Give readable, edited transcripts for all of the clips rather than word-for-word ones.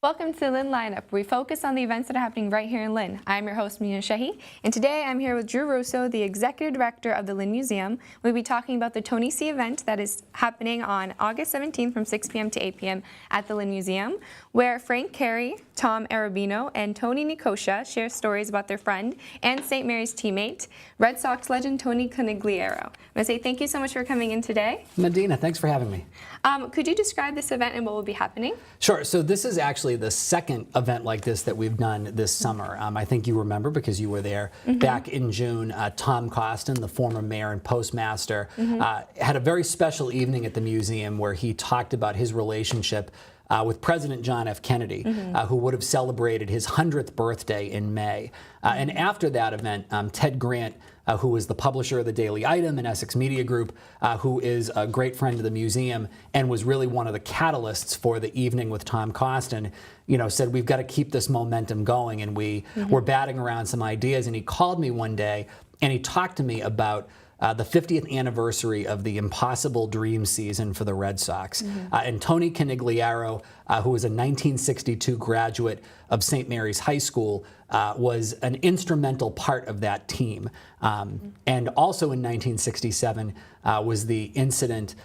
Welcome to Lynn Lineup, where we focus on the events that are happening right here in Lynn. I'm your host, Medina Sehi, and today I'm here with Drew Russo, the Executive Director of the Lynn Museum. We'll be talking about the Tony C event that is happening on August 17th from 6 p.m. to 8 p.m. at the Lynn Museum, where Frank Carey, Tom Arabino, and Tony Nicosia share stories about their friend and St. Mary's teammate, Red Sox legend Tony Conigliaro. I want to say thank you so much for coming in today. Medina, thanks for having me. Could you describe this event and what will be happening? Sure. So this is actually the second event like this that we've done this summer. I think you remember because you were there back in June. Tom Costin, the former mayor and postmaster, had a very special evening at the museum where he talked about his relationship with President John F. Kennedy, who would have celebrated his 100th birthday in May. And after that event, Ted Grant, who is the publisher of the Daily Item and Essex Media Group, who is a great friend of the museum and was really one of the catalysts for the evening with Tom Costin, said we've got to keep this momentum going, and we were batting around some ideas. And he called me one day and he talked to me about the 50th anniversary of the impossible dream season for the Red Sox. And Tony Conigliaro, who was a 1962 graduate of St. Mary's High School, was an instrumental part of that team. And also in 1967 was the incident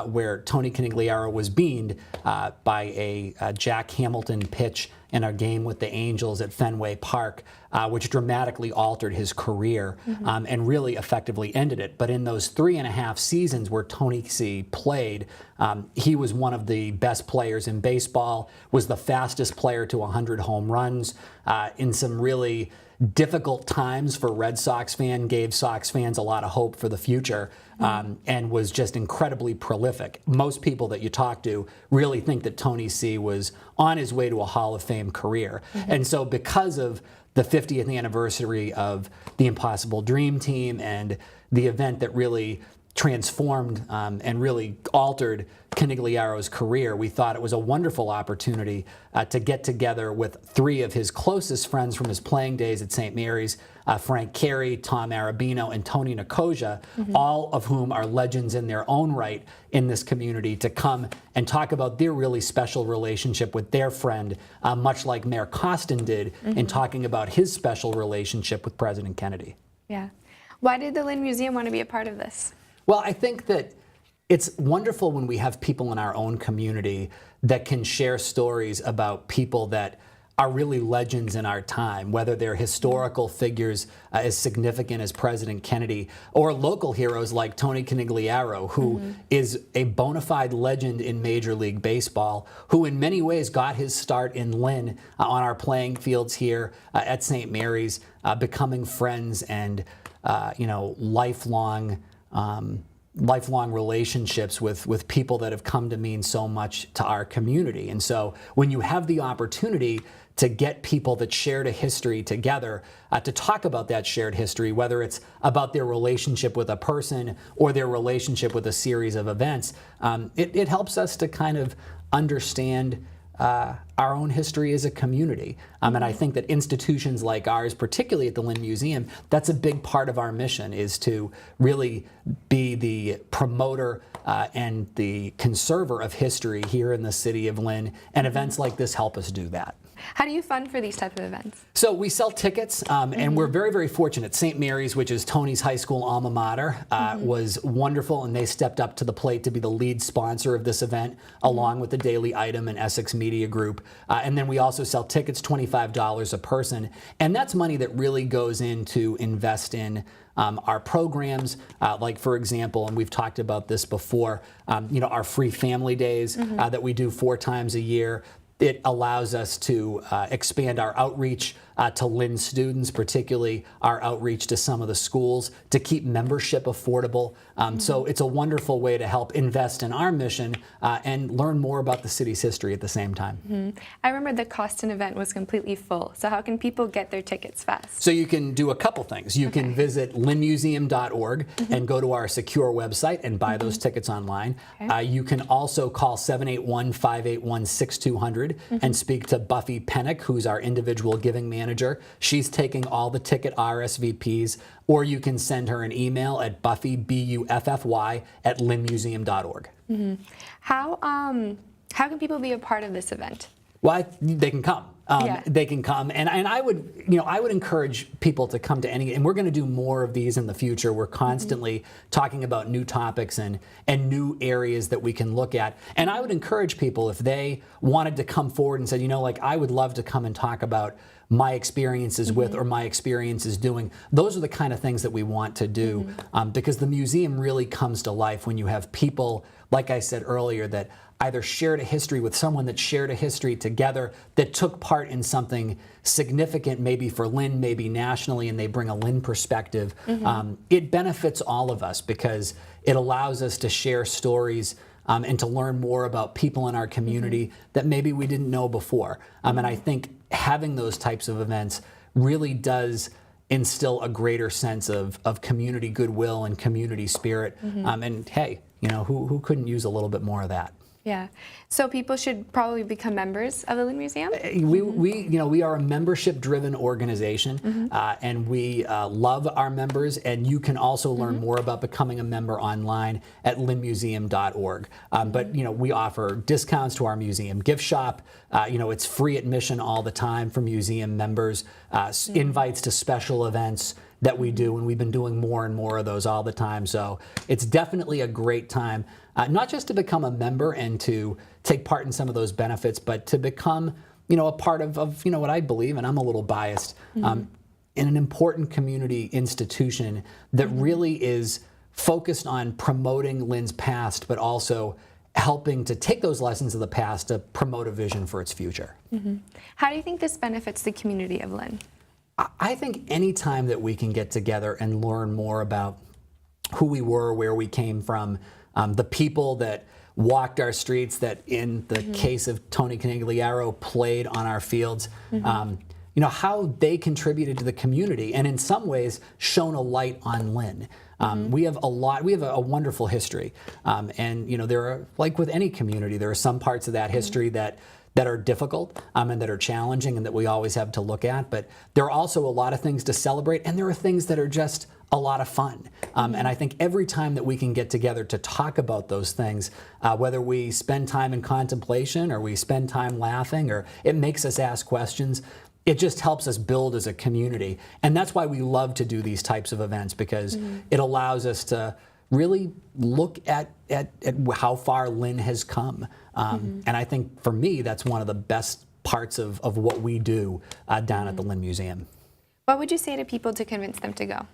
where Tony Conigliaro was beamed by a Jack Hamilton pitch in a game with the Angels at Fenway Park, which dramatically altered his career and really effectively ended it. But in those 3.5 seasons where Tony C played, he was one of the best players in baseball, was the fastest player to 100 home runs, in some really difficult times for Red Sox fans, gave Sox fans a lot of hope for the future, and was just incredibly prolific. Most people that you talk to really think that Tony C was on his way to a Hall of Fame career. And so because of the 50th anniversary of the Impossible Dream Team and the event that really transformed and really altered Conigliaro's career, we thought it was a wonderful opportunity to get together with 3 of his closest friends from his playing days at St. Mary's, Frank Carey, Tom Arabino, and Tony Nicosia, all of whom are legends in their own right in this community, to come and talk about their really special relationship with their friend, much like Mayor Costin did in talking about his special relationship with President Kennedy. Yeah. Why did the Lynn Museum want to be a part of this? Well, I think that it's wonderful when we have people in our own community that can share stories about people that are really legends in our time, whether they're historical figures as significant as President Kennedy, or local heroes like Tony Conigliaro, who is a bona fide legend in Major League Baseball, who in many ways got his start in Lynn on our playing fields here at St. Mary's, becoming friends and lifelong relationships with people that have come to mean so much to our community. And so when you have the opportunity to get people that shared a history together to talk about that shared history, whether it's about their relationship with a person or their relationship with a series of events, it helps us to kind of understand our own history as a community. And I think that institutions like ours, particularly at the Lynn Museum, that's a big part of our mission, is to really be the promoter and the conserver of history here in the city of Lynn, and events like this help us do that. How do you fund for these type of events? So we sell tickets, and we're very, very fortunate. St. Mary's, which is Tony's high school alma mater, was wonderful, and they stepped up to the plate to be the lead sponsor of this event, along with the Daily Item and Essex Media Group. And then we also sell tickets, $25 a person, and that's money that really goes in to invest in our programs, like, for example, and we've talked about this before, our free family days that we do 4 times a year. It allows us to expand our outreach to Lynn students, particularly our outreach to some of the schools, to keep membership affordable. So it's a wonderful way to help invest in our mission and learn more about the city's history at the same time. I remember the Costin event was completely full. So how can people get their tickets fast? So you can do a couple things. You can visit lynnmuseum.org and go to our secure website and buy those tickets online. You can also call 781-581-6200 and speak to Buffy Pennick, who's our individual giving manager. She's taking all the ticket RSVPs, or you can send her an email at buffy, B-U-F-F-Y, at lynnmuseum.org. How can people be a part of this event? Well, they can come. Yeah. They can come, and I would, I would encourage people to come to any, and we're going to do more of these in the future. We're constantly talking about new topics and new areas that we can look at. And I would encourage people, if they wanted to come forward and said, like, I would love to come and talk about my experiences with or my experiences doing, those are the kind of things that we want to do, because the museum really comes to life when you have people, like I said earlier, that either shared a history with someone that shared a history together, that took part in something significant, maybe for Lynn, maybe nationally, and they bring a Lynn perspective. It benefits all of us because it allows us to share stories and to learn more about people in our community that maybe we didn't know before. And I think having those types of events really does instill a greater sense of community goodwill and community spirit. And hey, who couldn't use a little bit more of that? Yeah. So people should probably become members of the Lynn Museum? We are a membership-driven organization, and we love our members, and you can also learn more about becoming a member online at lynnmuseum.org. But, we offer discounts to our museum gift shop. It's free admission all the time for museum members, invites to special events that we do, and we've been doing more and more of those all the time. So it's definitely a great time, not just to become a member and to take part in some of those benefits, but to become, a part of what I believe, and I'm a little biased, in an important community institution that really is focused on promoting Lynn's past, but also helping to take those lessons of the past to promote a vision for its future. How do you think this benefits the community of Lynn? I think any time that we can get together and learn more about who we were, where we came from, the people that walked our streets, that in the case of Tony Conigliaro played on our fields, how they contributed to the community and in some ways shone a light on Lynn. We have a wonderful history. And there are, like with any community, there are some parts of that history that are difficult and that are challenging and that we always have to look at. But there are also a lot of things to celebrate, and there are things that are just a lot of fun. And I think every time that we can get together to talk about those things, whether we spend time in contemplation or we spend time laughing or it makes us ask questions, it just helps us build as a community. And that's why we love to do these types of events, because it allows us to really look at how far Lynn has come. And I think for me, that's one of the best parts of what we do down at the Lynn Museum. What would you say to people to convince them to go?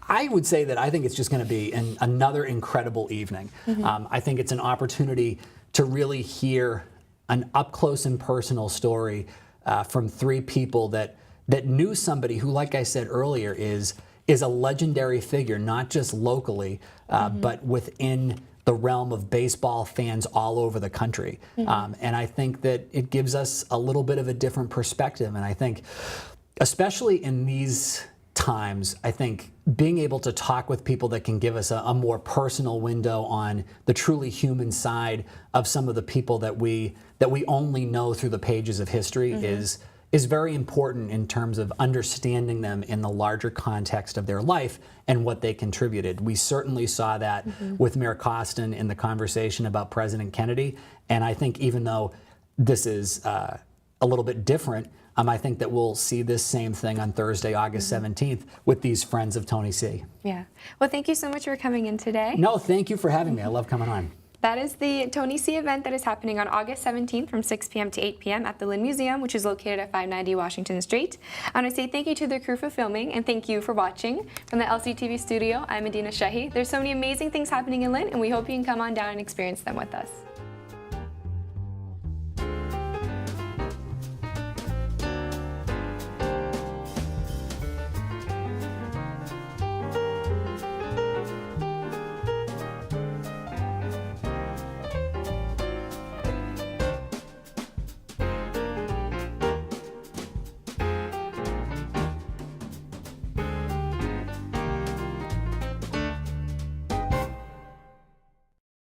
I would say that I think it's just going to be another incredible evening. I think it's an opportunity to really hear an up-close and personal story from three people that knew somebody who, like I said earlier, is a legendary figure, not just locally, but within the realm of baseball fans all over the country. And I think that it gives us a little bit of a different perspective. And I think, especially in these times, I think being able to talk with people that can give us a more personal window on the truly human side of some of the people that we only know through the pages of history is very important in terms of understanding them in the larger context of their life and what they contributed. We certainly saw that with Mayor Costin in the conversation about President Kennedy. And I think even though this is a little bit different, I think that we'll see this same thing on Thursday, August 17th with these friends of Tony C. Yeah. Well, thank you so much for coming in today. No, thank you for having me. I love coming on. That is the Tony C event that is happening on August 17th from 6 p.m. to 8 p.m. at the Lynn Museum, which is located at 590 Washington Street. I want to say thank you to the crew for filming, and thank you for watching. From the LCTV studio, I'm Medina Sehi. There's so many amazing things happening in Lynn, and we hope you can come on down and experience them with us.